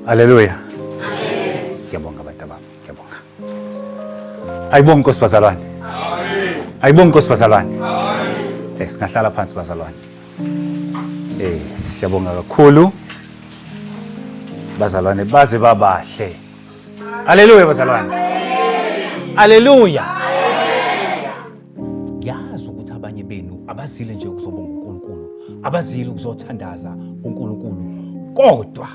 Haleluya. Ngiyabonga abantu bami, ngiyabonga. Ayibonge Nkosi bazalwane. Ayibonge Nkosi bazalwane. Singahlala phansi bazalwane. Siyabonga kakhulu. Bazalwane baze babahle. Haleluya bazalwane. Haleluya. Yazi ukuthi abanye benu abazile nje ukuzobonga uNkulunkulu, abazile ukuzothandaza uNkulunkulu, kodwa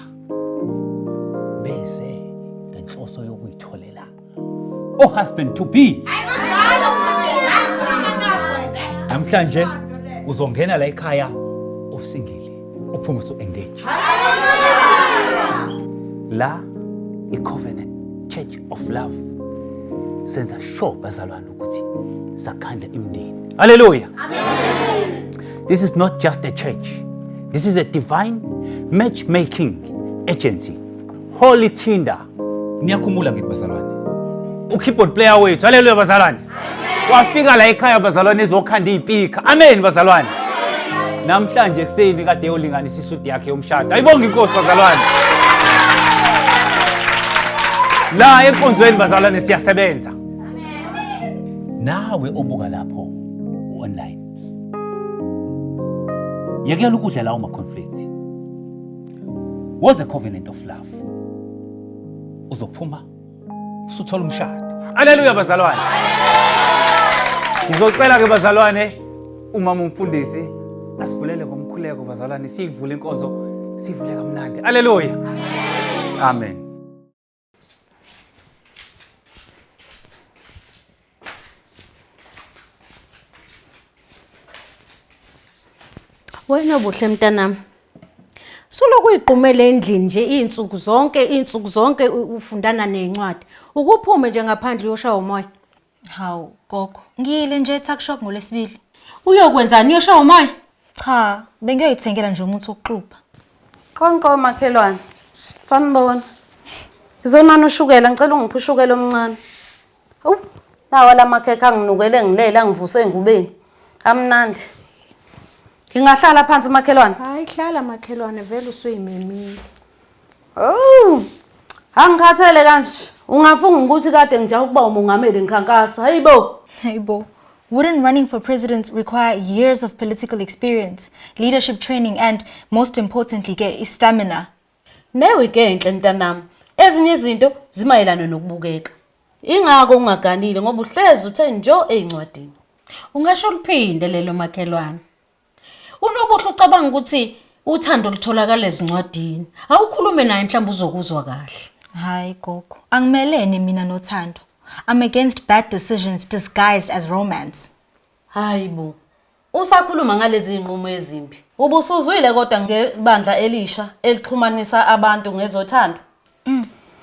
bese ngenhloso yokuyitholela husband to be. Namhlanje uzongena la ekhaya usingile, uphume engage. La iCovenant Church of Love senza sure bazalwane ukuthi sakhanda imndeni. Hallelujah. Amen. This is not just a church. This is a divine matchmaking agency. Holy Tinder. Niyakhumula ngithi bazalwane. Ukeyboard player wethu. Hallelujah bazalwane. Wafika la ekhaya bazalwane ezokhanda izipika. Amen bazalwane. Namhlanje ekseni kade yolinganisa isudi yakhe yomshado. Ayibonga inkosi bazalwane. La enkonzweni bazalwane siyasebenza. Nawe obuka lapho online. Yakela ukudla lawo ma-conflict. Was a covenant of love. Uzophuma usuthola umshado. Haleluya bazalwane. Ngizocela ke bazalwane umama umfundisi asivulele ngomkhuleko bazalwane sivule inkonzo sivule kamnandi. Haleluya. Amen. Amen. Wena buhle mntanami. Suloku uyiqhumele endlini nje insuku zonke ufundana nencwadi. Ukuphume nje ngaphandle yoshaya umoya. Hawu gogo, ngiyile nje eTuckshop ngoLwesibili. Uyokwenzani uyoshaya umoya? Cha, bengiyoyithengela nje umuthi wokuxubha. Qonqo makhelwane. Sanibona. Ngizonana ushukela ngicela ungiphe ushukela omncane. Nawa la makhekhe anginukele ngilela ngivuse engubeni. Amnandi. Ngingahlala phansi makhelwane. Hayi hlala makhelwane vele usuyimemile. Angikhathele kanje. Ungafunga ukuthi kade ngijaha ukuba umongameli ngikhankasa. Hayibo. Wouldn't running for president require years of political experience, leadership training and most importantly stamina? Newe ke enhle mntanami. Ezinye izinto zimayelana nokubukeka. Ingako ungaganile ngoba uhlezi uthe njo ezincwadini. Ungasho liphinde lelo makhelwane. Unobuhle ucabanga ukuthi uthando lutholakala ezincwadini. Awukhulume naye mhlawumbe uzokuzwa kahle. Hayi gogo, angimelene mina nothando. I'm against bad decisions disguised as romance. Hayibo. Usakhuluma ngalezi zinqumo ezimbi. Ubusuzwile kodwa ngebandla elisha elixhumanisa abantu ngezothando.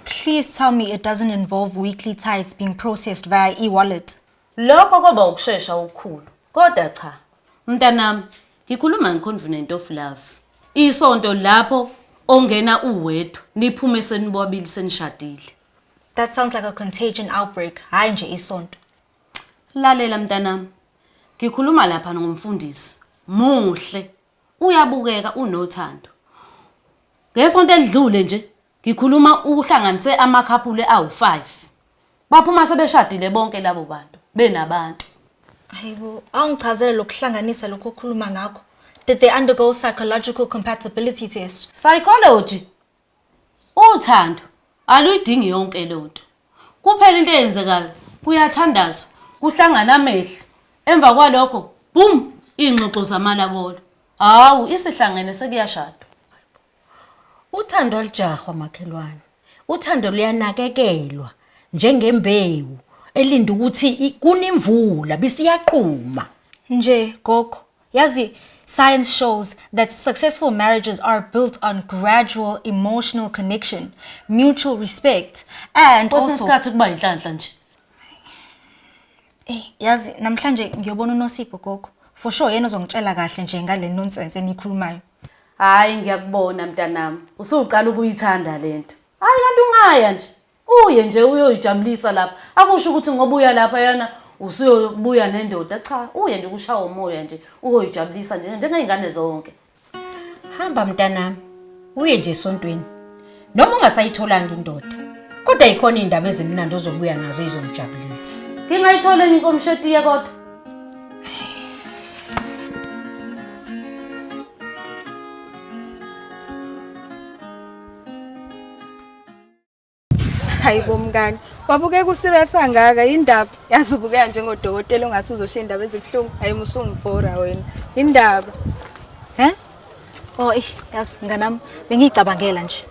Please tell me it doesn't involve weekly tithes being processed via e-wallet. Lokho koba ukusheshsha ukukhulu. Kodwa cha. Mntanami, ngikhuluma ngecovenant of love. Isonto lapho ongena uwedwa niphume senibobabili senishadile. That sounds like a contagion outbreak. Hayi nje isonto. Lalela mntanami. Ngikhuluma lapha ngomfundisi. Muhle. Uyabukeka unothando. Ngesonto elidlule nje ngikhuluma uhlanganise amakhapule awu5. Baphuma sebeshadile bonke labo bantu benabantu. Hayibo, awungichazele lokuhlanganisa lokho okhuluma ngakho. Did they undergo psychological compatibility test? Psychology. Uthando aluyidingi yonke lonto. Kuphela into eyenzekayo, kuyathandazwa, kuhlangana amehlo. Emva kwalokho, boom, ingxoxo zamalabolo. Hawu, isihlangene sekuyashada. Uthando alijahwa makhelwane. Uthando luyanakekelwa njengembewu elinda ukuthi kunimvula bisiyaqhuma. Nje gogo, yazi science shows that successful marriages are built on gradual emotional connection, mutual respect and also isikhathi kuba inhlanhla nje. Yazi namhlanje ngiyobona uNosipho gogo. For sure yena uzongitshela kahle nje ngale nonsense enikhulumayo. Hayi ngiyakubona mntanami. Usuqala ukuyithanda lento. Hayi kanti ungaya nje. Uye nje uyoyijabulisa lapha. Akusho ukuthi ngoba uya lapha yana usuyobuya nendoda. Cha, uye nje kushawa umoya nje uyoyijabulisa nje njengezingane zonke. Hamba mntanami. Uye nje esontweni. noma ungasayitholanga indoda. Kodwa ikhona indaba ezimnandi ozobuya nazo izomjabulisa. Ngingayithola inkomshetiya kodwa. Hayibo mngani, wabuke ku serious angaka indaba? Yazubukeka njengodokotela ongathi uzoshiya indaba ezibhlungu. Hayi musungibhora wena. Indaba. Oh, yazi nganami bengicabangela nje.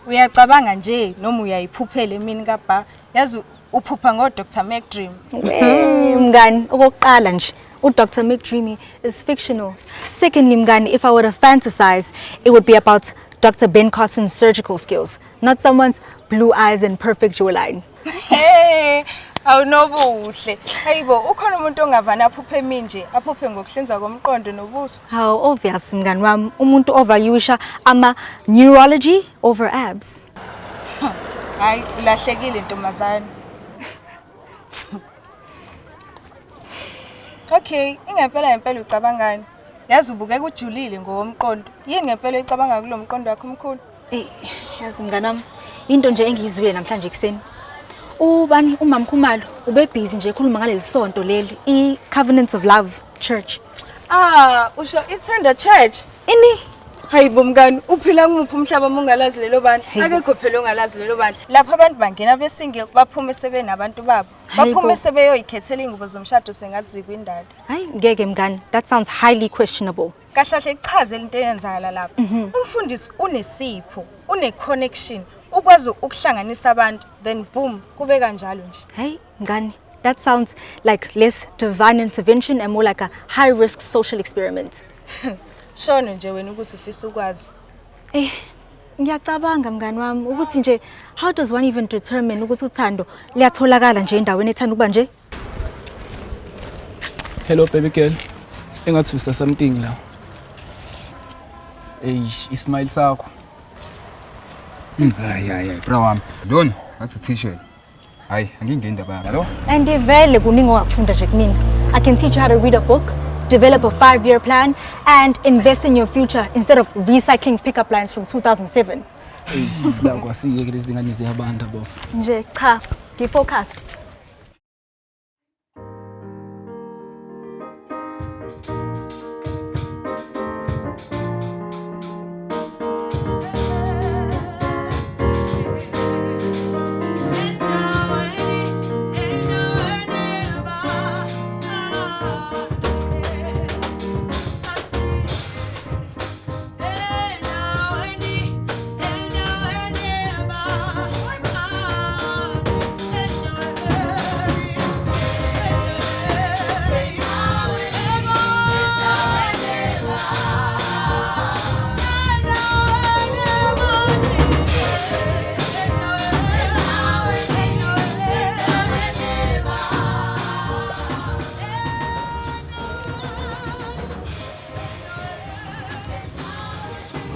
Uyacabanga nje noma uyayiphuphela emini kaBha. Yazi uphupha ngo Dr. McDream. Mngani, okokuqala nje, uDr. McDreamy is fictional. Secondly, mngani, if I were to fantasize, it would be about Dr. Ben Carson's surgical skills, not someone's blue eyes and perfect jawline. Hey, awunobuhle. Hayibo, ukhona umuntu ongavana aphuphe emini nje, aphuphe ngokuhlinza komqondo nobuso. How obvious, mngani wami, umuntu overusha ama neurology over abs. Hayi, ulahlekile ntombazane. Okay, ingempela ucabangani? Yazi ubukeka ujulile ngokomqondo. Yini ngempela ecabanga kulomqondo wakho omkhulu? Yazi mnganami, into nje engiyizwile namhlanje ekseni. Ubani umama Khumalo ube busy nje ekhuluma ngaleli sonto leli, iCovenant of Love Church. Usho iTender Church. Ini? Hayibo mngani, uphila kumuphi umhlaba mongalazi lelo bandla? Akekho phela ongalazi lelo bandla. Lapha abantu bangena besinge baphume sebenabantu babo. Baphume sebeyoyikhethela ingubo zomshado sengathi kwindalo. Hayi ngeke mngani, that sounds highly questionable. Kahlahle ichazela into eyenzakala lapha. Umfundisi unesipho, une-connection, ukwazi ukuhlanganisa abantu, then boom, kube kanjalo nje. Hey ngani, that sounds like less divine intervention and more like a high-risk social experiment. Shono nje wena ukuthi ufisa ukwazi. Ngiyacabanga mngani wami ukuthi nje how does one even determine ukuthi uthando liyatholakala nje endaweni ethanda ukuba nje? Hello baby girl. Engathi usa something la. Ismail sakho. Hayi bro wami. Lona ngathi t-shirt. Hayi angingendaba yalo. And vele kuningi ongakufunda nje kumina. I can teach you how to read a book, develop a 5-year plan, and invest in your future instead of recycling pickup lines from 2007. La kwasiyeke lezi ngane ziyabantu bofu. Nje cha, ngifocused.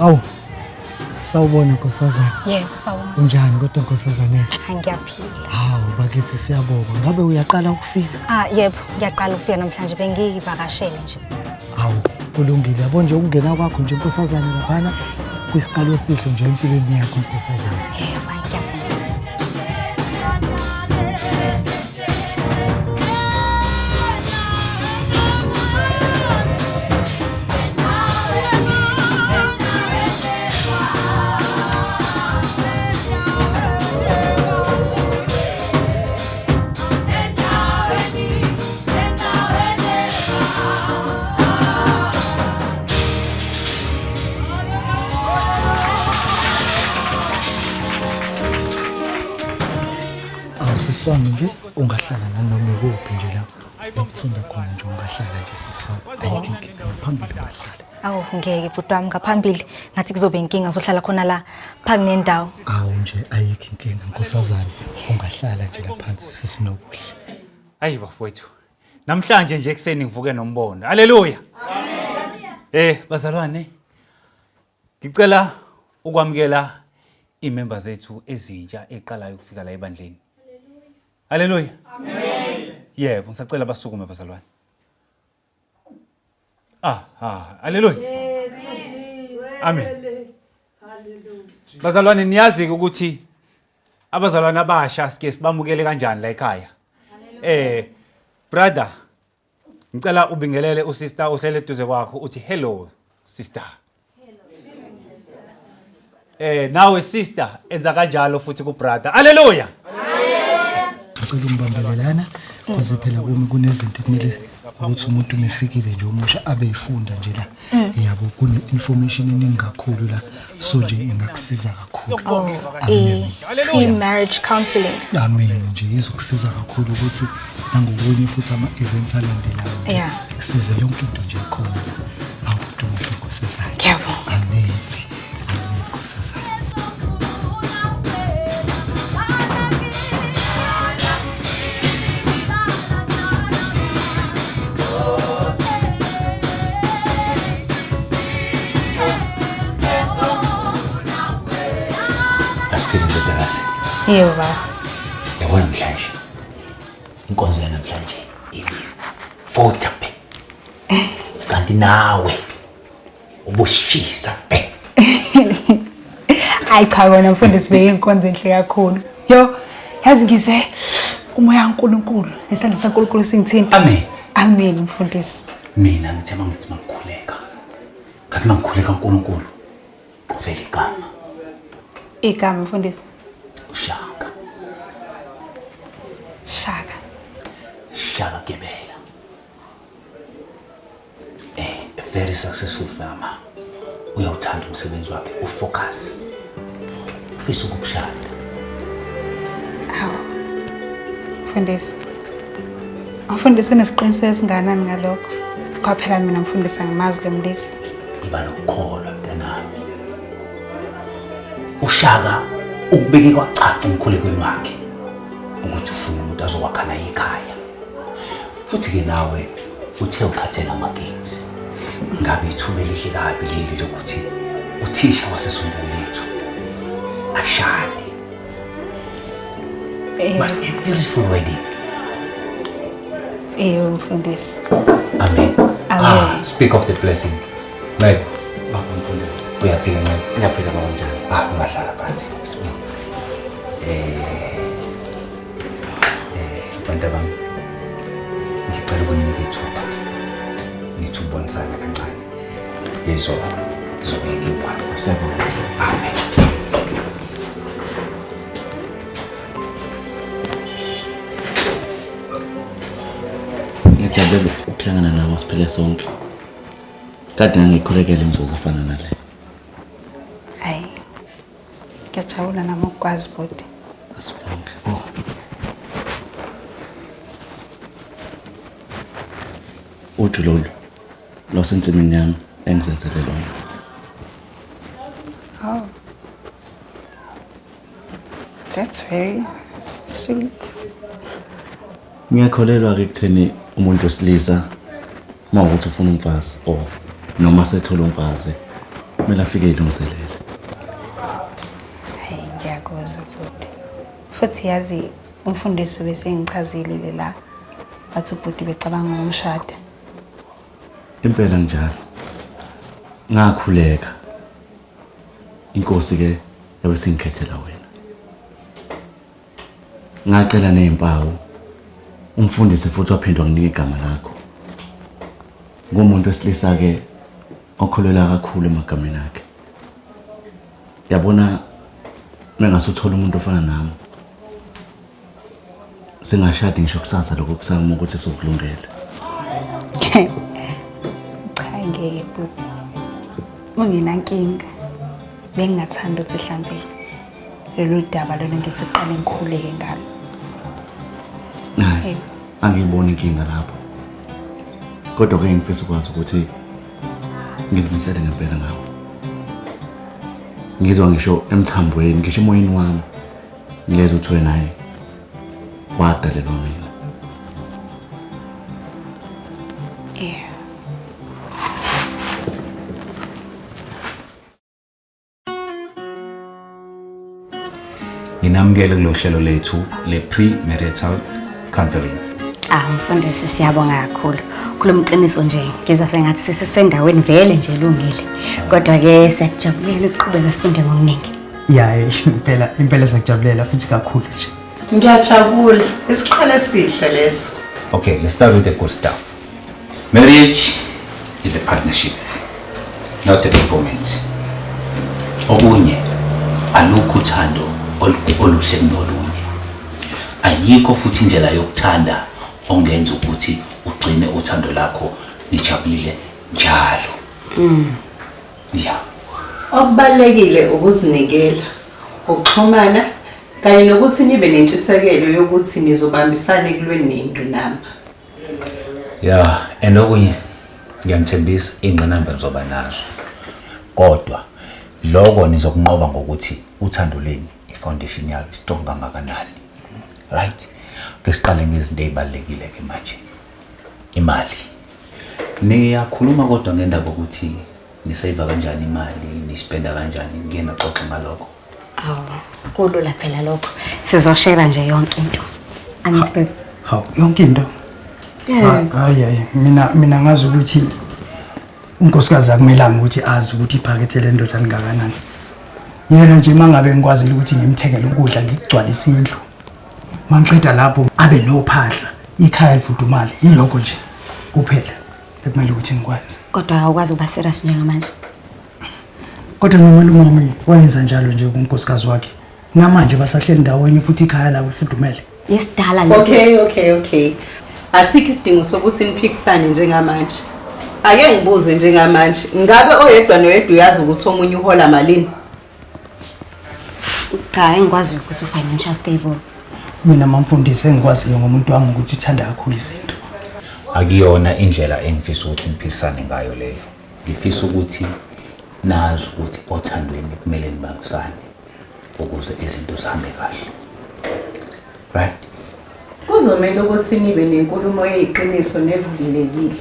Awu, sawubona nkosazana. Yebo, sawubona. Unjani kodwa nkosazana? Ngiyaphila. Hawu, bakithi siyabonga. Ngabe uyaqala ukufika? Yebo, ngiyaqala ukufika namhlanje bengivakashele nje. Hawu, kulungile. Yabo nje ukungena kwakho nje nkosazana laphana kwisiqalo esihle nje empilweni yakho nkosazana. Yebo, ngiyabonga. Siswami nje ungahlala nanoma kuphi nje lapho. Ngithanda khona nje ungahlala nje siswami. Ayikho inkinga phambili ungahlala. Awu ngeke bhuti wami ngaphambili ngathi kuzobe inkinga zohlala khona la phambi nendawo. Awu nje ayikho inkinga nkosazana. Ungahlala nje laphansi sisinokuhle. Hayi bafowethu. Namhlanje nje ekseni ngivuke nombono. Haleluya. Amen. Bazalwane. Ngicela ukwamukela imember zethu ezintsha eqalayo ukufika la ebandleni. Haleluya. Amen. Yebo, ngisacela basukume bazalwane. Haleluya. Yes. Amen. Bazalwane niyazi ukuthi abazalwane abasha sike sibamukele kanjani la ekhaya. Brother, ngicela ubingelele usister ohlele eduze kwakho uthi hello sister. Nawe sister enza kanjalo futhi ku brother. Hallelujah. Ngicela umbambelelana ukuze phela kumi kunezinto ekumele ukuthi umuntu umefikile nje umusha abe yifunda nje la. Yabo kune information eningi kakhulu la so nje ingakusiza kakhulu. Pre-marriage counseling. Amen nje izokusiza kakhulu ukuthi nangokunye futhi ama events alandelayo. Yeah. Kusiza yonke into nje ikhona. Awudume ngosizana. Ngiyabonga. Amen. Amen ngosizana. Asiphile ndodakazi. Yebo baba. Yabona namhlanje. Inkonzo yanamhlanje ivota pe. Kanti nawe ubushisa pe. Hayi cha wena mfundisi beke inkonzo enhle kakhulu. Yo, yazi ngize umoya kaNkuluNkulu nesandla saNkuluNkulu singithinta. Amen. Amen mfundisi. Mina ngithe mangithi mangikhuleka. Kanti mangikhuleka uNkulunkulu. Uvela igama. Igama mfundisi. Ushaka. Shaka. Shaka Gebela. A very successful farmer. Uyawuthanda umsebenzi wakhe, ufocus. Ufisa ukukushada. Awu. Mfundisi. Mfundisi unesiqiniseko singanani ngalokho? Kwaphela mina mfundisi angimazi lo mlisi. Iba nokukholwa mntanami. Ushaka ukubeke kwacaca emkhulekweni wakhe ukuthi ufuna umuntu azokwakha naye ekhaya. Futhi ke nawe uthe ukhathela ama games. Ngabe ithuba elihle kabi leli lokuthi uthisha wasesonto lethu ashade. But a beautiful wedding. Mfundisi. Amen. Amen. Speak of the blessing. Right. Mfundisi. Uyaphila naye. Uyaphila kanjani? Ungahlala phansi. Bantu bami. Ngicela ukunika ithuba. Nithi ubonisana kancane. Ngizobeka impilo. Siyabonga. Amen. Ngiyajabula ukuhlangana nawe siphele sonke. Kade ngikhulekela imizuzu afana nale. Hayi. Ngiyajabula nami ukwazi bodi. Asibonge. Uthi lolu losensimini yami engizenzele lona. Oh. That's very sweet. Ngiyakholelwa ke kutheni umuntu wesilisa mawukuthi ufuna umfazi noma sethola umfazi kumele afike ilungiselele. Hayi ngiyakuzwa bodi. Futhi yazi umfundisi bese ngichazile la bathi ubodi becabanga ngomshado. Impela njalo. Ngakhuleka. Inkosi ke yabe singikhethela wena. Ngacela nezimpawu. Umfundisi futhi waphindwa nginika igama lakho. Ngumuntu wesilisa ke okholelwa kakhulu emagameni akhe. Yabona mengasuthola umuntu ofana nami. Singashadi ngisho kusasa lokho kusama ukuthi sokulungela. Cha ngeke bodi. Unginankinga. Bengingathanda ukuthi mhlambe lelo daba lona ngithi uqale ngikhuleke ngalo. Hayi, angiyiboni inkinga lapho. Kodwa ke ngifisa ukwazi ukuthi ngizimisele ngempela ngawo. Ngizwa ngisho emthambweni, ngisho emoyeni wami. Ngiyeza ukuthi wena naye wadalelwa mina. Yeah. Nginamukele kulo hlelo lethu le pre-marital counseling. Mfundisi siyabonga kakhulu. Kulomqiniso nje ngizwa sengathi sisisendaweni vele nje elungile. Kodwa ke siyakujabulela ukuqhubeka sifunde ngokuningi. Ya, impela siyakujabulela futhi kakhulu nje. Ngiyajabula. Isiqhele esihle leso. Okay, let's start with the good stuff. Marriage is a partnership, not a performance. Okunye alukho uthando oluhle kunolunye. Ayikho futhi indlela yokuthanda ongenza ukuthi ugcine uthando lakho lijabulile njalo. Yeah. Okubalekile ukuzinikela, ukuxhumana kanye nokuthi nibe nentshisekelo yokuthi nizobambisana ekulweni ingqinamba. Yeah, and okunye ngiyanithembisa ingqinamba nizoba nazo. Kodwa lokho nizokunqoba ngokuthi uthando leni ifoundation yalo strong kangakanani. Right? Ngesiqale ngezinto ezibalekile ke manje. Imali. Niyakhuluma kodwa ngendaba ukuthi nisave kanjani imali, nispenda kanjani, ngena xoxa ngalokho. Kulula phela lokho. Sizoshare nje yonke into. Angithi babe. Hawu, yonke into. Hayi, mina ngazi ukuthi unkosikazi akumelanga ukuthi azi ukuthi iphakethe le ndoda lingakanani. Yena nje mangabe ngikwazi ukuthi ngimthengele ukudla ngigcwalise indlu. Mangiqeda lapho abe nophahla, ikhaya lifudumale, yiloko nje kuphela ekumele ukuthi ngikwazi. Kodwa awukwazi ukuba serious njengamanje. Kodwa nomalume wami wayenza njalo nje kunkosikazi wakhe. Namanje basahleli ndawonye futhi ikhaya labo lifudumele. Isidala leso. Okay. Asikho isidingo sokuthi niphikisane njengamanje. Ake ngibuze njengamanje, ngabe oyedwa noyedwa uyazi ukuthi omunye uhola malini? Cha, engikwazi ukuthi financial stable. Mina mamfundisi engikwaziyo ngomuntu wami ukuthi uthanda kakhulu izinto. Akuyona indlela engifisa ukuthi niphilisane ngayo leyo. Ngifisa ukuthi nazi ukuthi othandweni kumele nibambisane ukuze izinto zihambe kahle. Right? Kuzomela ukuthi nibe nenkulumo eyiqiniso nevulelekile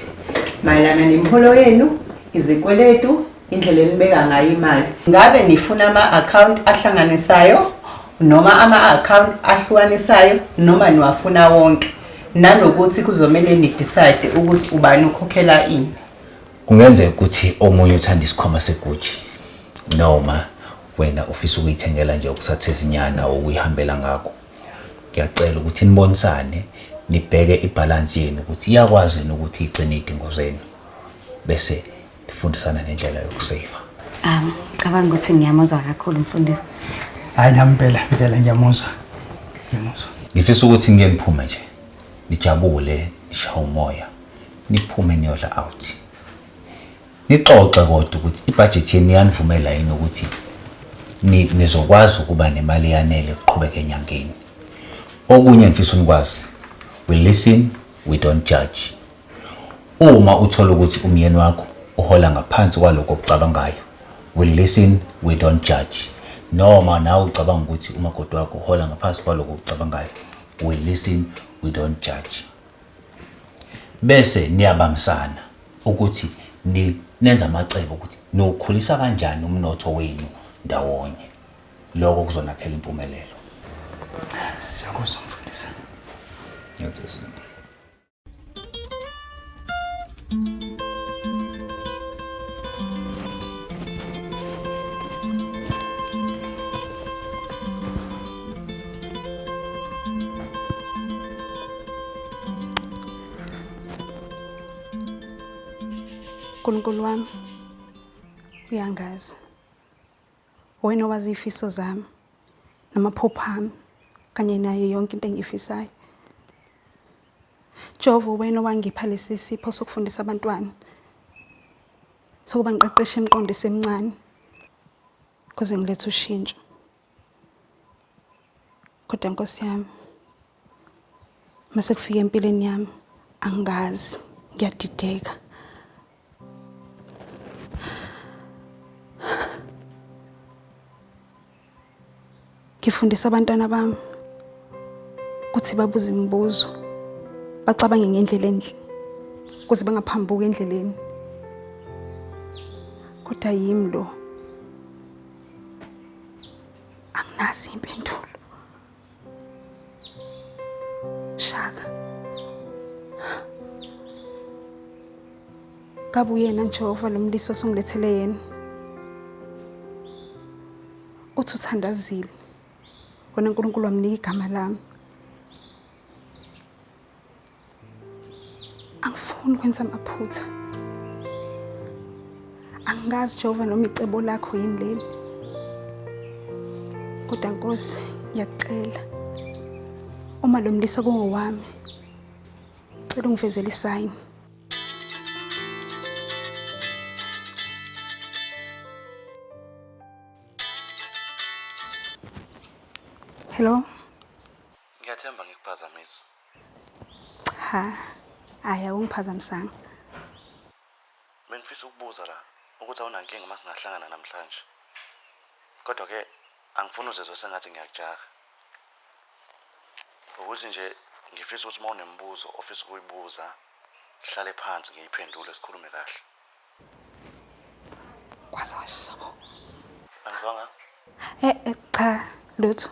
mayelana nemiholo yenu, izikweletu, indlela enibeka ngayo imali. Ngabe nifuna ama-account ahlanganisayo noma ama-account ahlukanisayo noma niwafuna wonke, nanokuthi kuzomela ni-decide ukuthi ubani ukhokhela ini. Kungenzeka ukuthi omunye uthanda isikhwama seguji noma wena ufisa ukuyithengela nje ukusathe izinyana ukuyihambela ngakho. Ngiyacela ukuthi nibonisane, nibheke ibalance yenu ukuthi iyakwazi ukuthi igcine idingo zenu bese nifundisana nendlela yokusave. Cabanga ukuthi ngiyamuzwa kakhulu mfundisi. Hayi nampela ngiyamuzwa. Ngifisa ukuthi ngeke niphume nje. Nijabule, nishaye umoya, niphume niyodla out. Nixoxe kodwa ukuthi ibudget yenu yanivumela yini ukuthi nizokwazi ukuba nemali yanele ukuqhubeka enyangeni. Okunye ngifisa ukwazi, we listen, we don't judge. Uma uthola ukuthi umyeni wakho uhola ngaphansi kwaloko okucabangayo, we listen, we don't judge. Noma nawe ucabanga ukuthi umakoti wakho uhola ngaphansi kwaloko okucabangayo, we listen, we don't judge. Bese niyabambisana ukuthi nenza amacebo ukuthi nokhulisa kanjani umnotho wenu ndawonye. Lokho kuzonakhela impumelelo. Siyakuzwa mfundisi. Ngiyathokoza. Nkulunkulu wami, uyangazi. Wena wazi ifiso zami namaphupho ami kanye nayo yonke into engiyifisayo. Jehova, wena wangipha lesi sipho sokufundisa abantwana, sokuba ngiqeqeshe imiqondo emncane kuze ngilethe ushintsho. Kodwa Nkosi yami, mase kufika empilweni yami angazi, ngiyadideka. Ngifundisa abantwana bami ukuthi babuze imibuzo, bacabange ngendlela enhle ukuze bangaphambuki endleleni. Kodwa yimi lo anginazi impendulo. Shaka, kabe uyena Jehova lo mlisi osungilethele yena. uthi uthandazile. Wena uNkulunkulu wamnika igama lami. Angifuni ukwenza amaphutha. Angazi Jehova noma icebo lakho yini leli. Kodwa Nkosi, ngiyakucela. Uma lo mlisa kungowami, cela ungivezele isign. Hello? Ngiyathemba ngikuphazamisa. Ha. Aya ungiphazamisanga. Bengifisa ukubuza la ukuthi awunankinga uma singahlangana namhlanje. Kodwa ke angifuni uzezwe sengathi ngiyakujaha. Ukuthi nje ngifisa ukuthi uma unembuzo ofisa ukuyibuza sihlale phansi ngiyiphendule sikhulume kahle. Kwazasho. Angizwanga? Cha, lutho.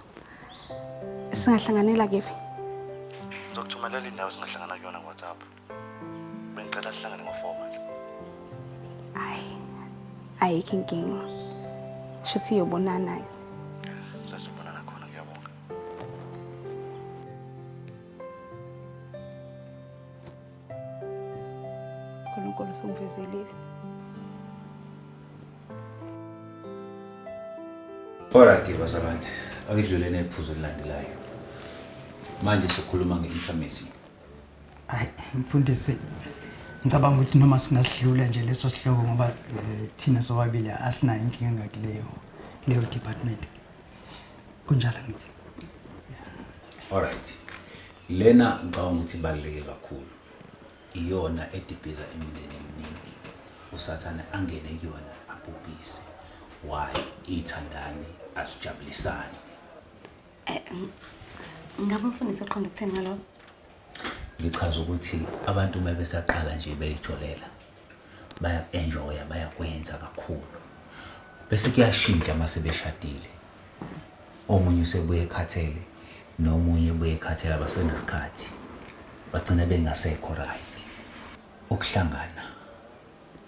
Singahlanganela kephi? Ngizokuthumelela indawo singahlangana kuyona WhatsApp. Bengicela sihlangane ngo-4 manje. Ayikho inkinga. Shuthi yobonana. Sasibonana khona ngiyabonga. uNkulunkulu songivezelile. Alright bazalwane, akudlulene iphuzo elilandelayo. Manje sikhuluma nge-intimacy. Hayi, mfundisi. Ngicabanga ukuthi noma singasidlula nje leso sihloko ngoba thina sobabili asinayo inkinga ngakuleyo department. Kunjalo ngithi. Alright. Lena ngicabanga ukuthi ibaluleke kakhulu. Iyona edibhiza imindeni eminingi. USathane angene kuyona abhubhise. Why ithandani asijabulisani? Ngabe umfundisi uqonda ukuthini ngalokho? Ngichaza ukuthi abantu uma besaqala nje beyijolela baya-enjoya bayakwenza kakhulu. Bese kuyashintsha uma sebeshadile. Omunye usebuye ekhathele nomunye ubuye ekhathele abasenesikhathi. Bagcina bengasekho right. Ukuhlangana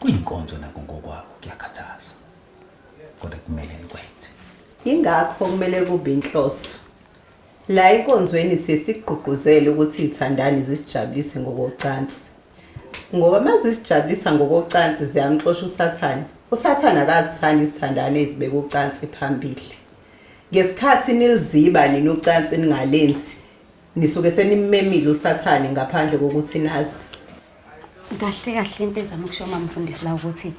kuyinkonzo nako ngokwako kuyakhathaza. Kodwa kumele nikwenze. Ingakho kumele kube inhloso. La inkonzweni sesigqugquzela ukuthi ithandani zisijabulise ngokocansi. Ngoba mazisijabulisa ngokocansi ziyamxosha uSathane. uSathane akazithandi izithandani ezibeka ucansi phambili. Ngesikhathi niliziba ninocansi ningalenzi, nisuke senimemile uSathane ngaphandle kokuthi nazi. Kahle kahle into ezama ukusho mfundisi la ukuthi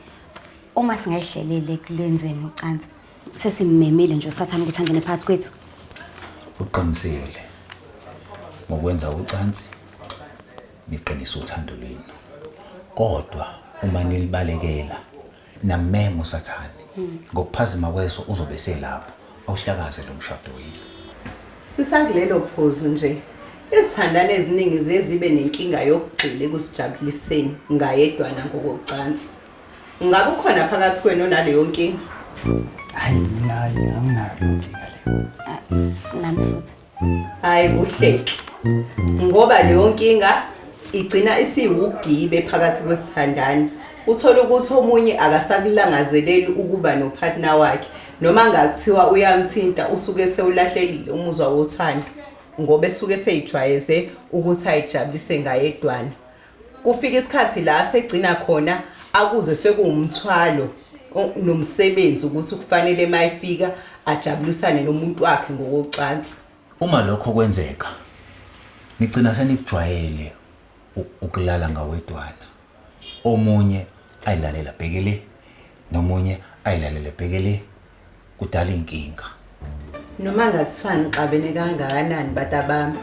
uma singayihlelele kulenzeni ucansi sesimemile nje uSathane ukuthi angene phakathi kwethu. Uqinisele ngokwenza ucansi niqinisa uthando lwenu. Kodwa uma nilibalekela namema uSathane ngokuphazima kweso uzobe selapho awuhlakaze lo mshado wenu. Sisakulelo phozu nje. Izithandane eziningi zibe nenkinga yokugxila ekusijabuliseni ngayedwana ngokocansi. Ngabe ukhona phakathi kwenu naleyo nkinga? Hayi mina anginayo inkinga leyo. Nami futhi. Hayi kuhleke. Ngoba leyo nkinga igcina isiwugibe phakathi kwesithandane. Uthola ukuthi omunye akasakulangazeleli ukuba nopartner wakhe noma ngakuthiwa uyamthinta usuke sewulahlekile umuzwa wothando ngoba esuke seyijwayeze ukuthi ayijabulise ngayedwana. Kufika isikhathi la segcina khona akuze sekuwumthwalo nomsebenzi ukuthi kufanele mayifika ajabulisane nomuntu wakhe ngokocansi. Uma lokho kwenzeka nigcina senikujwayele ukulala ngawedwana. Omunye ayilalela bhekele nomunye ayilalela bhekele kudala inkinga. Noma ngakuthiwa niqabene kangakanani batabami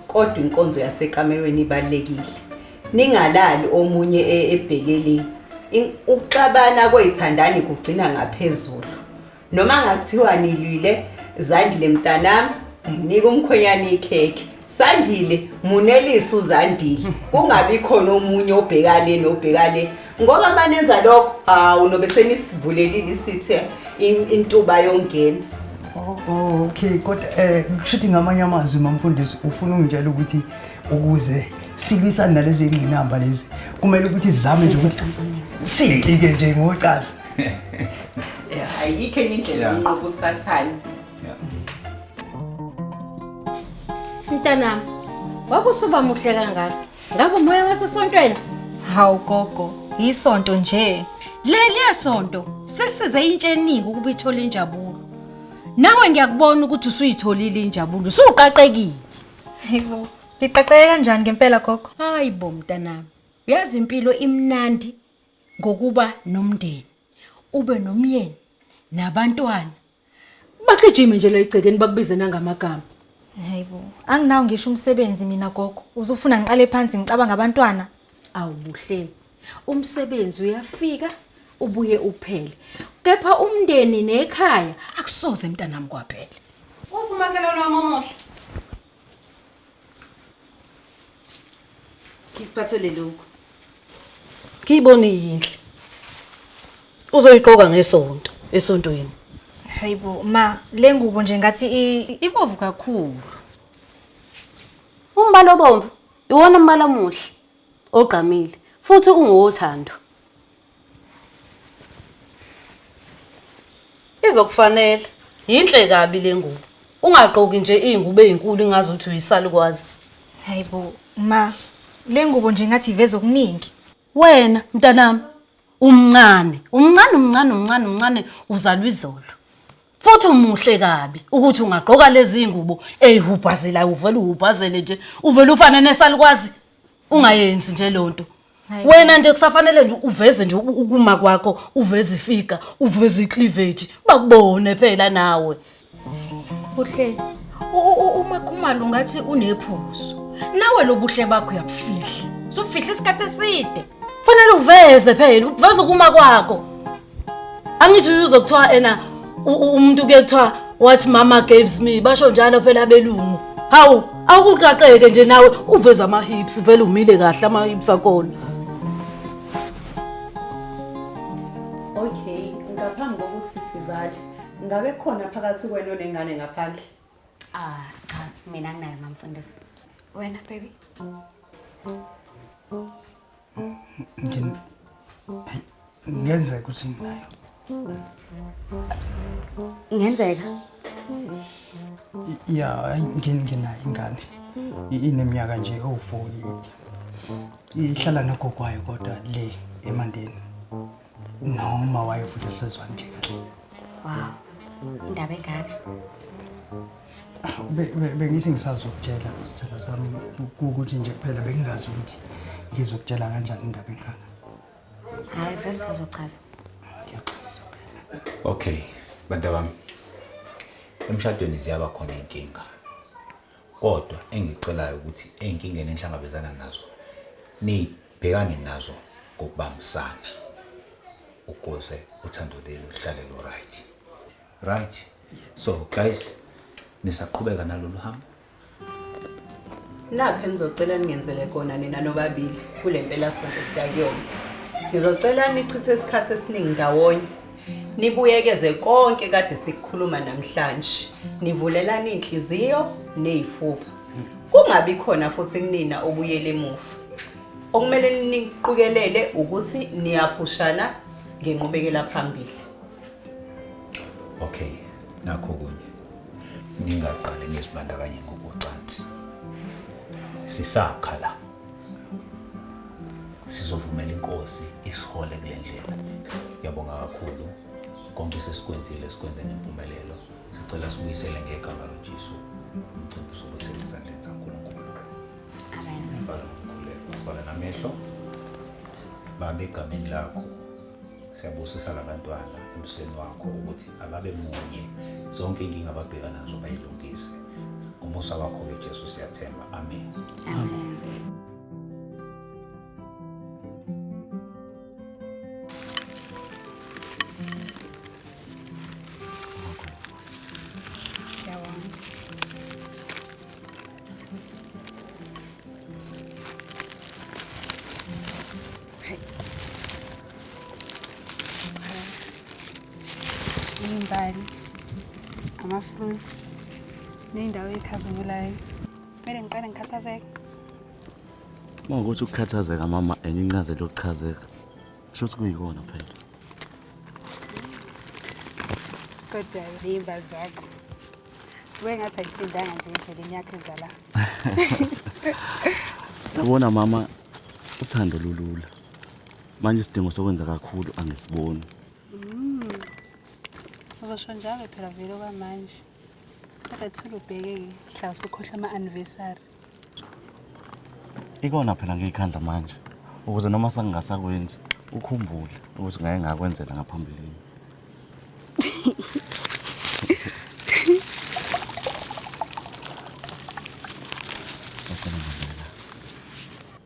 kodwa inkonzo yasekamerweni ibalekile. Ningalali omunye ebhekele. Ukuxabana kwezithandani kugcina ngaphezulu. Noma ngakuthiwa nilwile Zandile mntanami mnika umkhwenyana ikhekhe. Sandile munelisa uZandile. Kungabi khona omunye obhekale nobhekale. Ngoba manenza lokho unobe senisivulelile isithe intuba yongena. Okay, kodwa ngishuthi ngamanye amazwi mamfundisi ufuna ungitshela ukuthi ukuze silwisane nalezi zinamba lezi kumele ukuthi sizame nje ukuthi sinhlike nje ngocansi. ayikho enye indlela yokunqoba usathane. Mntanami, wabe usuba muhle kangaka. Ngabe umoya wasesontweni? Hawu gogo, isonto nje. Leliya sonto selisize intsha eningi ukuba ithole injabulo. Nawe ngiyakubona ukuthi usuyitholile injabulo, usuqaqekile. Hayibo, ngiqaqeke kanjani ngempela gogo? Hayibo mntanami, uyazi impilo imnandi ngokuba nomndeni, ube nomyeni nabantwana. Bakujime nje la igcekeni bakubize nangamagama. Hayibo, anginawo ngisho umsebenzi mina gogo. Uzufuna ngiqale phansi ngicabanga abantwana? Awubuhle. Umsebenzi uyafika ubuye uphele. Kepha umndeni nekhaya akusoze mntanami kwaphela. Ubumakhelwane wami omuhle. Ngikuphathele lokho. Ngiyibona iyinhle. Uzoyiqoka ngesonto, esontweni. Hayibo, ma, le ngubo nje ngathi ibovu kakhulu. Umbala obomvu iwona umbala omuhle, ogqamile, futhi ungothando. Izokufanele. Yinhle kabi le ngubo. Ungaqoki nje ingubo ezinkulu ingazuthi uyisalukwazi. Hayibo, ma, le ngubo nje ngathi iveza okuningi. Wena mntanami umncane uzalwa izolo. Futhi umuhle kabi ukuthi ungaqoka lezi ngubo ezihubhazela uvela uhubhazele nje uvela ufana nesalukwazi ungayenzi nje lonto. Wena nje kusafanele nje uveze nje ukuma kwakho, uveze ifika, uveze icleavage, bakubone phela nawe. Buhle. Umakhumalo ngathi unephuzo. Nawe lobuhle bakho uyabufihla. Sufihla isikhathi eside. Fanele uveze phela, uveze ukuma kwakho. Angithi uzokuthiwa ena umuntu ke kuthiwa what mama gives me basho njalo phela belungu. Hawu, akuqaqeke nje nawe uveza ama hips vele umile kahle ama hips akona. Okay, ngaphambi kokuthi sivale, ngabe khona phakathi kwenu nengane ngaphandle? Cha, mina anginayo mamfundisi. Wena baby? Ngenzeka ukuthi nginayo. Ngenzeka? Ya, nginayo ingane. Ineminyaka nje o4. Ihlala nogogwayo kodwa le eMandeni. Noma wayo futhi sezwa nje kahle. Wow. Indaba engaka? Bengithi ngisazokutshela isithelo sami ukuthi nje kuphela bengingazi ukuthi ngizokutshela kanjani indaba engaka. Hayi vele usazochaza. Ngiyaxolisa phela. Okay, bantu bami. Emshadweni ziyaba khona inkinga. Kodwa engicelayo ukuthi enkingeni enhlangabezana nazo nibhekane nazo ngokubambisana ukuze uthando lelo luhlale lo right. Right? So guys, nisaqhubeka nalolu hambo. Nakho ngizocela ningenzele kona nina nobabili kulempela sonke siyakuyona. Ngizocela nichithe isikhathi esiningi ndawonye. Nibuyekeze konke kade sikukhuluma namhlanje. Nivulelana inhliziyo nezifuba. Kungabi khona futhi kunina obuyele emuva. Okumele niqikelele ukuthi niyaphushana ngenqubekela phambili. Okay, nakho kunye. Ningaqale nisibandakanye ngokucansi. Sisakha la. Sizovumela inkosi isihole kule ndlela. Ngiyabonga kakhulu konke sesikwenzile sikwenze ngempumelelo. Sicela sibuyisele ngegama loJesu. Umcimbi usubuyisele esandleni zikaNkulunkulu. Amen. Bala umkhuleko, sibala namehlo. Baba egameni lakho. Siyabusisa labantwana emseni wakho ukuthi ababe munye. Zonke inkinga ababhekana nazo bayilungise. Umusa wakho weJesu siyathemba. Amen. Amen. Imbali, ama-fruits, nendawo ekhazimulayo. Kumele ngiqale ngikhathazeke. Uma ukuthi ukukhathazeka mama engincazelo yokuchazeka. Kusho ukuthi kuyikona phela. Kodwa ley'mba zakho. Kube ngathi ayisindanga nje endleleni yakho ezala. Yabona mama, uthando lulula. Manje isidingo sokwenza kakhulu angisiboni. Uzosho njalo phela vele kwamanje. Kodwa thula ubheke-ke mhla usukhohlwa ama-anniversary. Ikona phela ngikhandla manje ukuze noma sangingasakwenzi ukhumbule ukuthi ngeke ngakwenzela ngaphambilini.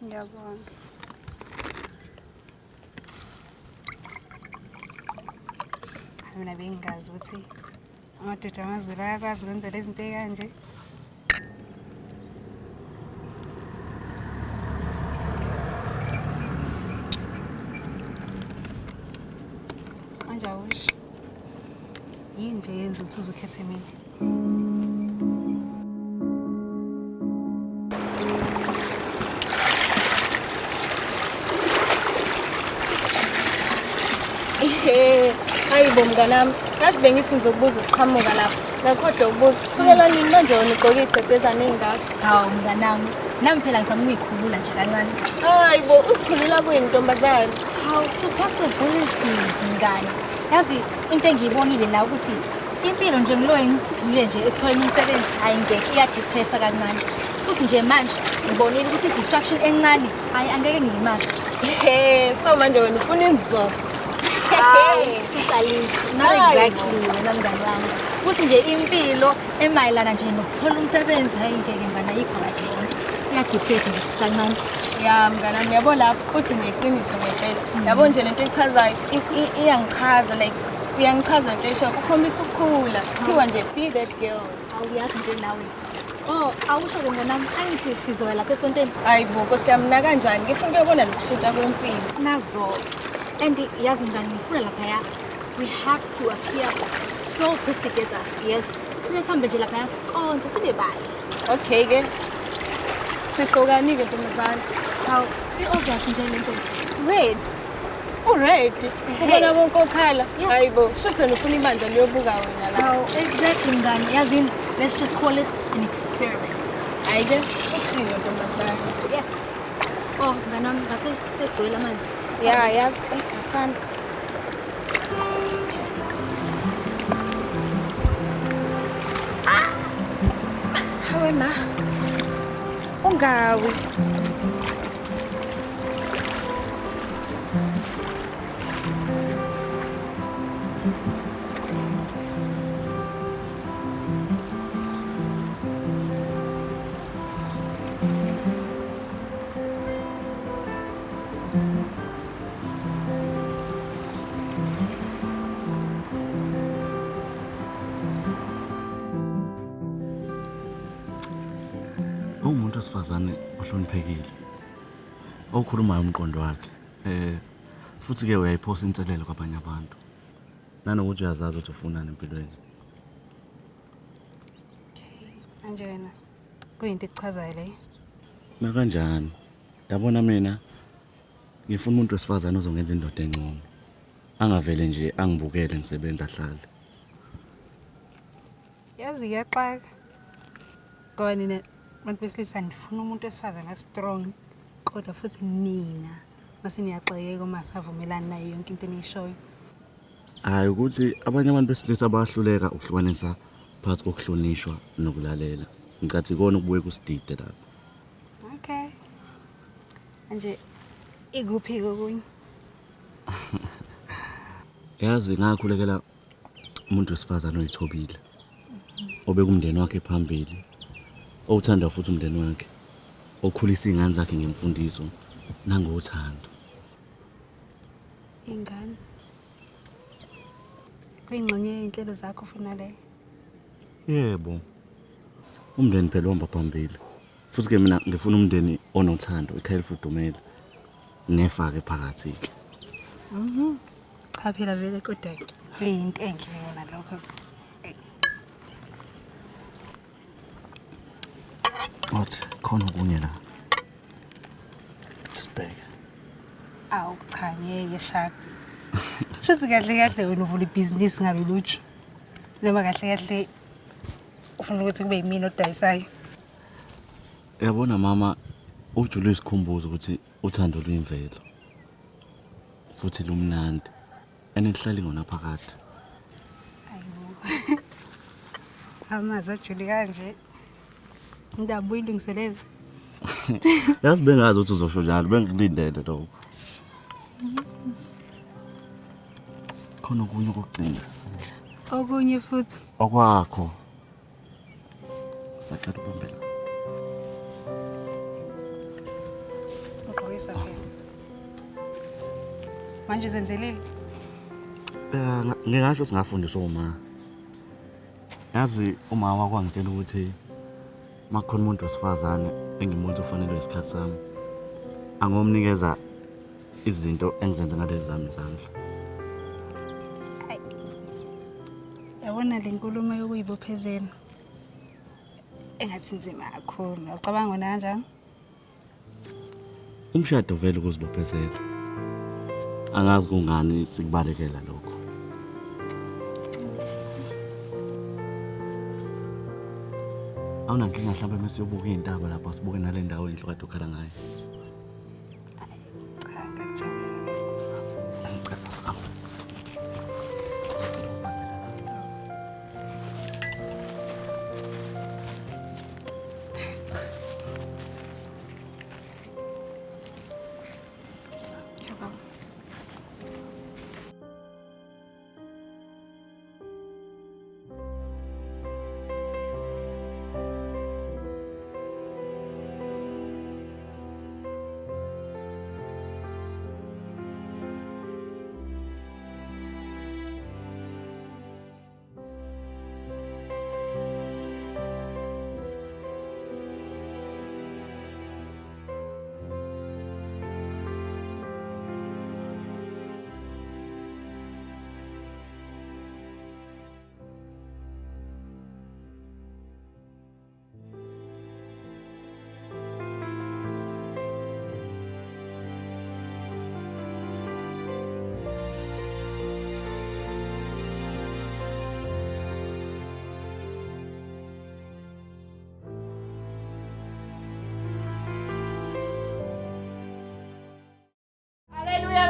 Ngiyabonga. Mina bengingazi ukuthi amadoda amaZulu ayakwazi ukwenza lezi zinto kanje. Manje awusho yini nje yenza ukuthi uzukhethe mina? Hayi bo mnganami, yazi bengithi ngizokubuza isiqhamuka lapha. Ngakhohlwa ukubuza. Kusukela nini manje wena ugqoke igcebhezana engaka? Hawu mnganami, nami phela ngizama ukuyikhulula nje kancane. Hayi bo, usikhulula kuyini ntombazane? Hawu, to possibilities mngani. Yazi into engiyibonile la ukuthi impilo nje ngiloyo ngigxile nje ekutholeni umsebenzi hayi ngeke iyadepressa kancane. Futhi nje manje ngibonile ukuthi distraction encane hayi angeke ngilimazi. So manje wena ufuna inzotho. Susalile. Not exactly wena mngani wami. Futhi nje impilo emayelana nje nokuthola umsebenzi hayi ngeke ngana yikho kahle yona. Iyadepressa nje kancane. Ya mnganami yabo lapho kodwa ngeqiniso ngempela. Yabo nje lento echazayo iyangichaza like uyangichaza nje esho ukhombisa ukukhula. Kuthiwa nje be that girl. Awuyazi nje nawe. Oh, awusho ke mnganami angithi sizoya lapha esontweni. Hayibo Nkosi yami na kanjani? Ngifuna ukubona lokushintsha kwempilo. Nazo. And yazi ngani ngifuna lapha we have to appear so put together. Yes. Kunesambe nje lapha siqonze sibe bahle. Okay ke. Siqokani ke ntombazane? Hawu, i-obvious nje lento. Red. Red. Ubona bonke okhala. Hayibo, shothi ufuna ibandla liyobuka wena la. Hawu, exactly ngani. Yazini, let's just call it an experiment. Ayike, sishilo ntombazane. Yes. Oh, nganami ngase segcwele amanzi. Yeah, yazi asana. Hawe ma. Ungawi. Umuntu osifazane ohloniphekile. Okhuluma umqondo wakhe. Futhi ke uyayiphosa inselelo kwabanye abantu. Nanokuthi uyazazi ukuthi ufunani empilweni. Manje wena kuyinto echazayo le. Na kanjani? Yabona mina ngifuna umuntu wesifazane ozongenza indoda engcono. Angavele nje angibukele ngisebenza ahlale. Yazi iyaxaka. Ngoba nina abantu besilisa nifuna umuntu wesifazane strong kodwa futhi nina mase niyaxekeka uma savumelana nayo yonke into eniyishoyo. Hayi ukuthi abanye abantu besilisa bayahluleka ukuhlukanisa phakathi kokuhlonishwa nokulalela. Ngicathi ikona ukubuye kusidide lapha. Okay. Manje ikuphi kokunye? Yazi ngakhulekela umuntu wesifazane oyithobile. Obekumndeni wakhe phambili. Owuthanda futhi umndeni wakhe. Okhulisa izingane zakhe ngemfundiso nangothando. Ingane. Kuyingxenye yeinhlelo zakho ufuna le? Yebo. Umndeni phela ohamba phambili. Futhi ke mina ngifuna umndeni onothando, ekhaya elifudumele. Nefake phakathi ke. Cha phela vele kodwa leyinto enhle yona lokho. Othi khona okunye la. Sibheke. Awu cha ngeke shaka. Shithi kahle kahle wena uvula ibhizinisi ngalolutsho. noma kahle kahle ufuna ukuthi kube yimina odayisayo. Yabona mama, ujule isikhumbuzo ukuthi uthando luyimvelo. Futhi lumnandi. Enihlali ngona phakathi. Amazi ajuli kanje. Indaba uyilungiselele. Yazi bengazi ukuthi uzosho njalo, bengikulindele lokho. Khona okunye okugcina. Okunye futhi. Okwakho. Sacela ubambela. Uqhubisa phela. Manje uzenzelile? Ngingasho ukuthi ngafundiswa uma. Yazi uma wakwangitshela ukuthi makhona umuntu wesifazane engimuntu ofanele isikhathi sami. Angomnikeza izinto engizenza ngalezi zami izandla. Yabona le nkulumo yokuyibophezela. Engathi nzima kakhulu. Ucabanga wena kanjani? Umshado vele ukuzibophezela. Angazi kungani sikubalekela lokho. Awunankinga mhlawumbe mase siyobuka izintaba lapha sibuke nale ndawo endlu kade ukhala ngayo. Cha, ngakujabula.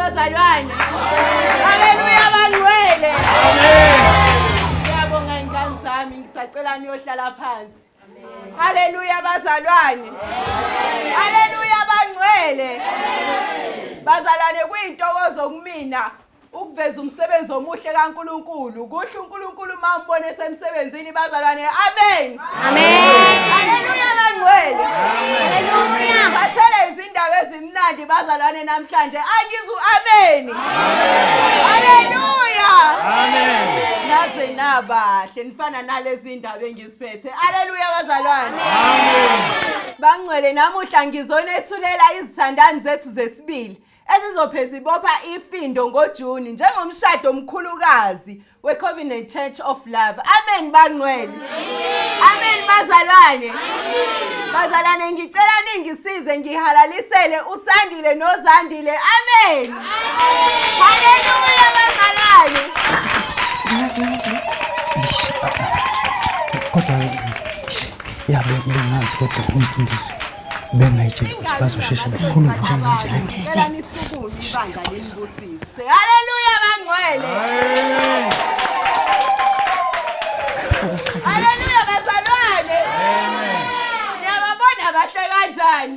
Bazalwane. Haleluya bangcwele. Amen. Ngiyabonga ingane zami ngisacela niyohlala phansi. Haleluya bazalwane. Haleluya bangcwele. Bazalwane kuyintokozo kumina ukuveza umsebenzi omuhle kaNkuluNkulu. Kuhle uNkulunkulu mambone semsebenzini bazalwane. Amen. Amen. Haleluya bangcwele. Haleluya. Bathele izindaba ezimnandi bazalwane namhlanje. Angizu amen. Haleluya. Amen. Naze nabahle nifana nalezi indaba engiziphethe. Haleluya bazalwane. Amen. Bangcwele namuhla ngizonethulela izithandani zethu zesibili ezizopheza ibopha ifindo ngoJuni njengomshado omkhulukazi weCovenant Church of Love. Amen bangcwele. Amen bazalwane. Bazalwane ngicela ningisize ngihalalisele uSandile noZandile. Amen. Haleluya bazalwane. Kodwa yabo bengazi kodwa umfundisi bengayitshela ukuthi bazoshesha bekhulume njenganje. Ngicela nisukume ibandla limbusise. Haleluya bangcwele. Haleluya bazalwane. Niyababona bahle kanjani?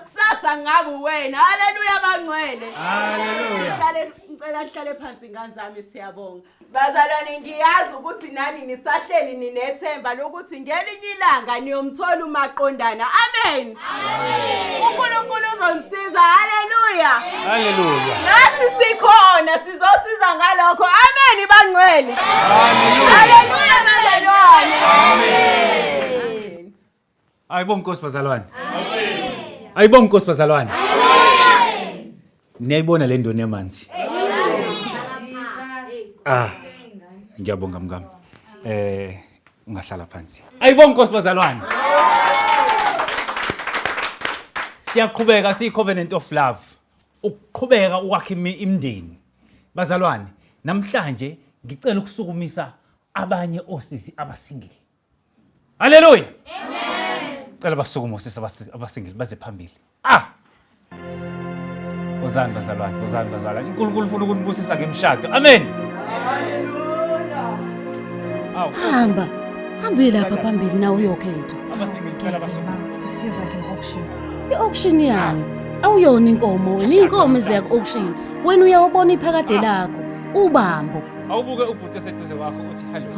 Kusasa ngabe wena. Haleluya bangcwele. Haleluya. Ngicela nihlale phansi ingane zami siyabonga. Bazalwane ngiyazi ukuthi nani nisahleli ninethemba lokuthi ngelinye ilanga niyomthola umaqondana. Amen. uNkulunkulu uzonisiza. Haleluya. Haleluya. Nathi sikhona sizosiza ngalokho. Amen bangcwele. Haleluya. Haleluya bazalwane. Amen. Ayibonge Nkosi bazalwane. Amen. Ayibonge Nkosi bazalwane. Amen. Niyayibona le ndoni yamanzi. Ngiyabonga mngami. Ungahlala phansi. Ayibonge Nkosi bazalwane. Siyaqhubeka siyiCovenant of Love. Ukuqhubeka ukwakha imindeni. Bazalwane, namhlanje ngicela ukusukumisa abanye osisi abasingile. Haleluya. Amen. Cela basukume osisi abasingile baze phambili. Uzani bazalwane, uzani bazalwane. uNkulunkulu ufuna ukunibusisa ngemshado. Amen. Hamba lapha phambili nawe uyokhetha. Abasingile cela basukume. This feels like an auction. I-auction yani awuyona inkomo wena, inkomo eziya ku-auction. Wena uyawubona iphakade lakho ubambo. Awubuke ubhuti eseduze kwakho uthi hello.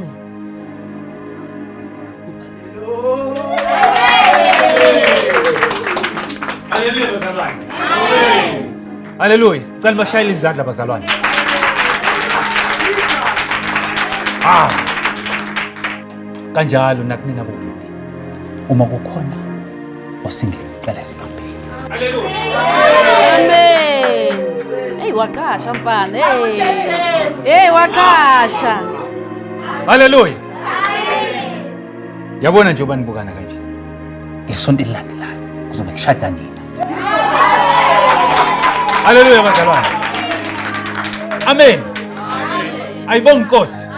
Haleluya bazalwane. Amen. Haleluya. Cela bashayele izandla bazalwane. Kanjalo nakunina bobhuti. Uma kukhona osingile cela siphambili. Haleluya. Amen. Hey waqasha mfana. Hey waqasha. Haleluya. Yabona nje ubanibukana kanje. Ngesonto elilandelayo kuzobe kushada nina. Haleluya bazalwane. Amen. Ayibonge Nkosi.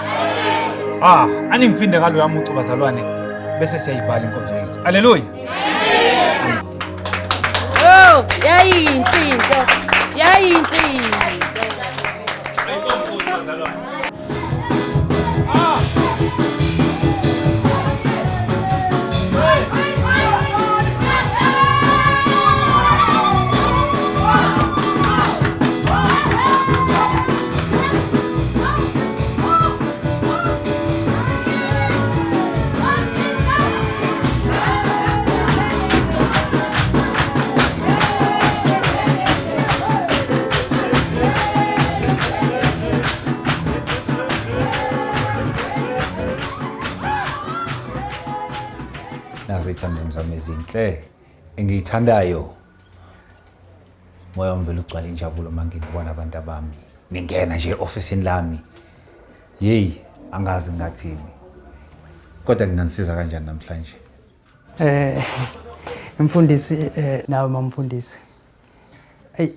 Aningifinde ngalo yamuntu bazalwane bese siyayivala inkonzo yethu. Haleluya. Oh, yayinhlinto. Yayinhlinto. Ayibonge Nkosi bazalwane. Izithandani zami ezinhle engiyithandayo. Moya wamvela ugcwala injabulo mangibona abantu abami ningena nje ofisini lami. Yeyi angazi ngathini. Kodwa nginganisiza kanjani namhlanje? Mfundisi nawe mamfundisi.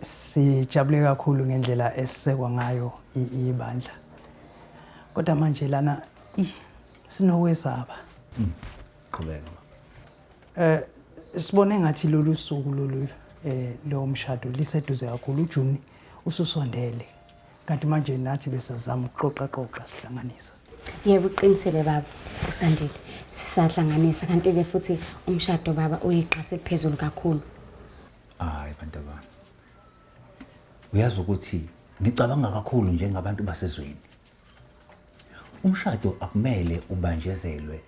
Sijabule kakhulu ngendlela esisekwa ngayo ibandla. Kodwa manje lana sinokwesaba. Qhubeka. Sibone ngathi lolu suku lo mshado liseduze kakhulu. uJuni ususondele. Kanti manje nathi besazama ukuxoxa sihlanganisa. Yebo uqinisele baba uSandile. Sisahlanganisa kanti ke futhi umshado baba uyiqhathe phezulu kakhulu. Hayi bantu bami. Uyazi ukuthi ngicabanga kakhulu njengabantu basezweni. Umshado akumele ubanjezelwe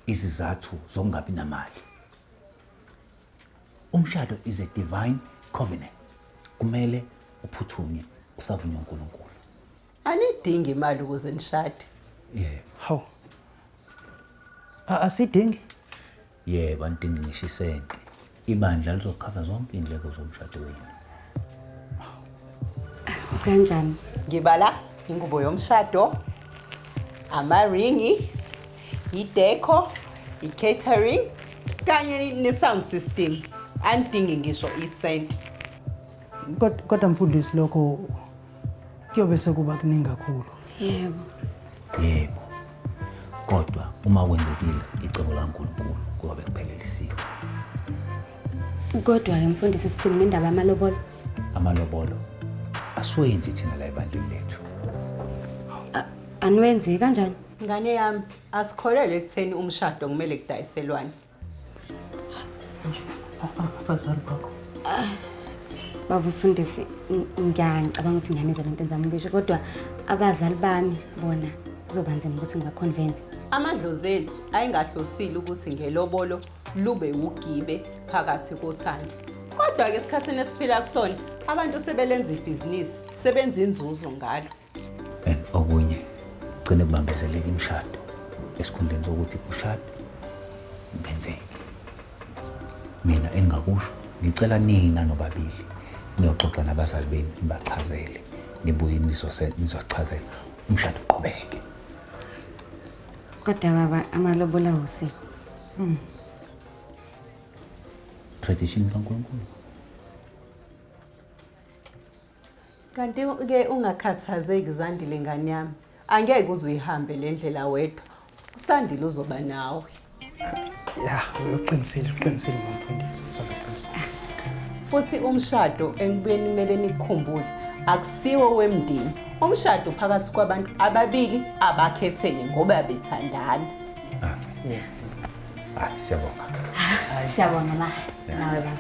izizathu zokungabi namali. Umshado is a divine covenant. Kumele uphuthunywe usavunywa uNkulunkulu. Anidingi imali ukuze nishade. Haw. Asidingi? Yebo, anidingi ngisho isenti. Ibandla lizokhava zonke indleko zomshado wenu. Kanjani? Ngibala ingubo yomshado, amaringi, ideco, i-catering kanye ne-sound system. Anidingi ngisho isenti. Kodwa mfundisi lokho kuyobe sekuba kuningi kakhulu. Yebo. Yebo. Kodwa uma kwenzekile icebo laNkulunkulu kuyobe kuphelele isiko. Kodwa ke mfundisi sithini ngendaba yamalobolo? Amalobolo asiwenzi thina la ebandleni lethu. Aniwenzi kanjani? Ngane yami asikholelwe ekutheni umshado kumele kudayiselwane. Abazali bakho. Baba mfundisi ngiyacabanga ukuthi ngiyanezela into enzama ngisho kodwa abazali bami bona kuzoba nzima ukuthi ngibaconvince. Amadlozi ethu ayingahlosile ukuthi ngelobolo lube ugibe phakathi kothando. Kodwa ke esikhathini esiphila kusona abantu sebelenza ibhizinisi, sebenza inzuzo ngalo. Okunye gcine kubambezeleka imshado esikhundleni sokuthi kushado ngenzeke. Mina engakusho ngicela nina nobabili niyoxoxa nabazali benu nibachazele nibuye nizosichazela umshado uqhubeke. Kodwa baba amalobola usiko. Tradition kaNkulunkulu. Kanti ke ungakhathazeki Zandile ngane yami. Angeke uzuyihambe le ndlela wedwa. Usandile uzoba nawe. Ya, uqinisile Mfundisi sobe sizo. Futhi umshado engibeni kumele nikukhumbule akusiwo wemndeni. Umshado phakathi kwabantu ababili abakhethene ngoba bethandana. Siyabonga. Siyabona la. Nawe baba.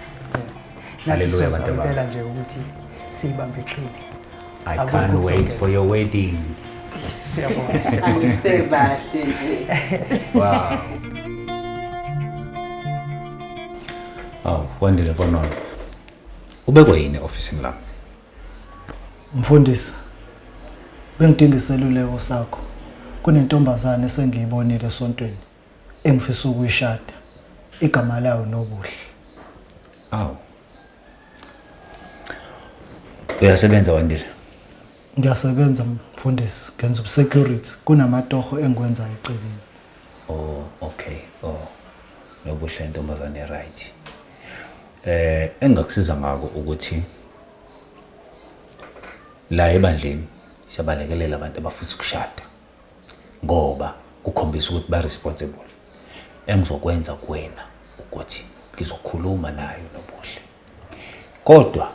Hallelujah, Nathi bantu sizobela nje ukuthi siyibambe iqhili. I can't wait for your wedding. Siyabonga. Angisebahle nje. Wow. Oh, Wandile Vonon. Ubekwe yini office lami? Mfundisi, bengidinga iseluleko sakho. Kunentombazane esengiyibonile esontweni engifisa ukuyishada. Igama layo Nobuhle. Aw. Uyasebenza Wandile? Ngiyasebenza mfundisi, ngenza security kunamatoho engikwenza eceleni. Oh, okay. Oh. Nobuhle intombazane right. Engakusiza ngako ukuthi la ebandleni siyabalekelela abantu abafisa ukushada ngoba kukhombisa ukuthi ba responsible. Engizokwenza kuwena ukuthi ngizokhuluma nayo Nobuhle. Kodwa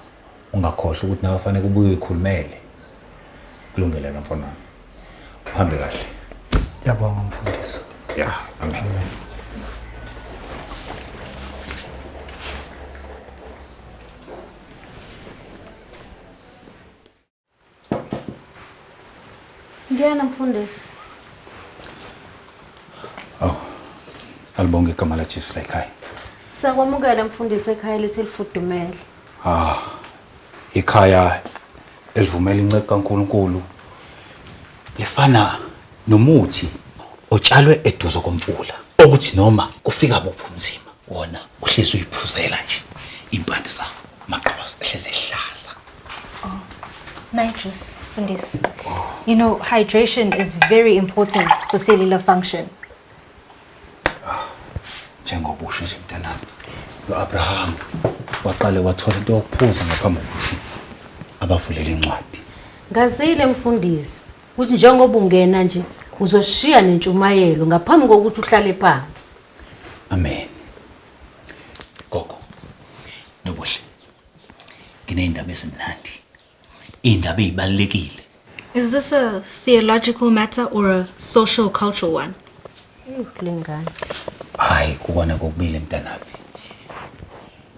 ungakhohlwa ukuthi nawe fanele kubuye uyikhulumele. Kulungelela mfana. Uhambe kahle. Ngiyabonga mfundisi. Yeah, amen. Ngiyana Mfundisi. Oh. Alibonge igama la Chief la ekhaya. Sakwamukela Mfundisi ekhaya lethu elifudumele. Ikhaya elivumela incebo kaNkulunkulu lifana nomuthi otshalwe eduze komfula ukuthi noma kufika bophu umzima wona uhlezi uyiphuzela nje impande zakho maqaba ehleze ehlaza. Nitrous, Fundis. You know, hydration is very important for cellular function. Njengobusho nje mntanami. Abraham waqale wathola into yokuphuza ngaphambi kokuthi abavulele incwadi. Ngazile Mfundisi ukuthi njengoba ungena nje uzoshiya nentshumayelo ngaphambi kokuthi uhlale phansi. Amen. Gogo. Nobuhle. Nginendaba esimnandi. Indaba ezibalekile. Is this a theological matter or a social cultural one? Kulingana. Hayi kubona kokubili mntanami.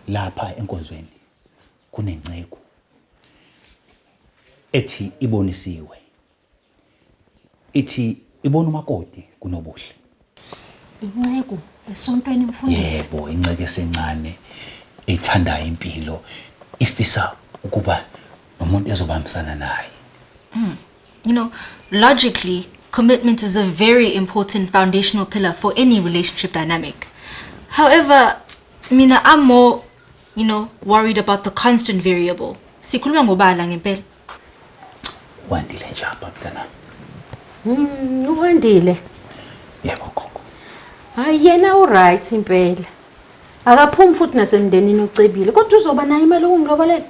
Lapha enkonzweni kunenceko ethi ibonisiwe. Ithi ibona umakoti kuNobuhle. Inceko esontweni Mfundisi. Yebo, inceke esencane ethanda impilo ifisa ukuba nomuntu ezobambisana naye. You know, logically, commitment is a very important foundational pillar for any relationship dynamic. However, Mina, I'm more, worried about the constant variable. Sikhuluma ngobala ngempela. Wandile nje apha mntana. Uwandile. Yebo gogo. Hayi yena uright impela. Akaphumi futhi nasemndenini ucebile kodwa uzoba nayo imali yokungilobolela.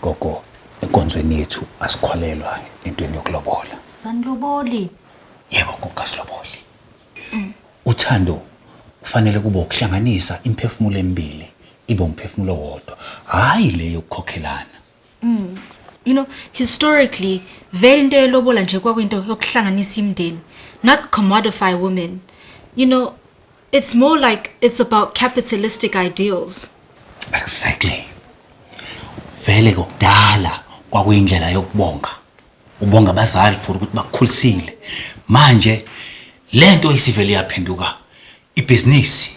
Gogo, enkonzweni yethu asikholelwa entweni yokulobola. Saniloboli. Yebo gogo asiloboli. Uthando kufanele kube ukuhlanganisa imphefumulo emibili ibe umphefumulo wodwa. Hayi le yokukhokhelana. Historically, vele into yelobola nje kwakuyinto yokuhlanganisa imndeni, not commodify women. It's more like it's about capitalistic ideals. Exactly. Vele kokudala kwakuyindlela yokubonga. Ubonga abazali for ukuthi bakukhulisile. Manje lento isivele yaphenduka ibusiness.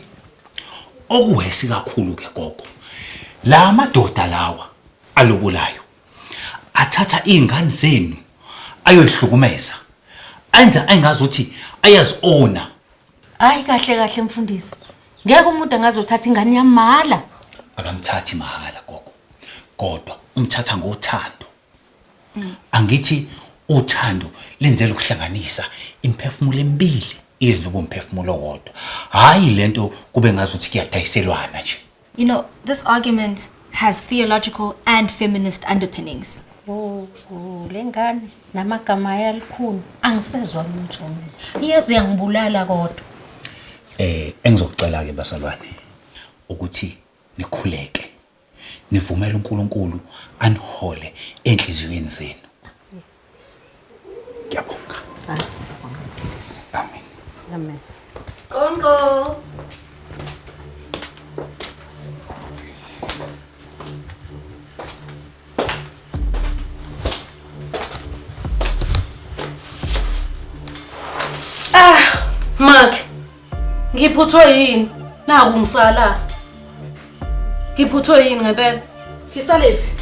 Okuwesi kakhulu ke gogo. La madoda lawa alobolayo athatha izingane zenu ayoyihlukumeza. Enza engazi ukuthi ayaziona. Hayi kahle Mfundisi. Ngeke umuntu angazothatha ingane yamala. Akamthathi mahala gogo. Kodwa umthatha ngothando. Angithi uthando lenzela ukuhlanganisa imphefumulo emibili izoba umphefumulo wodwa. Hayi lento kube ngazuthi kuyadayiselwana nje. This argument has theological and feminist underpinnings. Lengane namagama yalikhulu angisezwa lutho mina. Yezu uyangibulala kodwa. Engizokucela ke basalwane ukuthi nikhuleke. Nivumele uNkulunkulu anihole enhliziyweni zenu. Ngiyabonga. Amen. Amen. Konko. Mark, ngiphuthwe yini? Naku ngisala. Ngiphuthwe yini ngempela? Ngisalephi?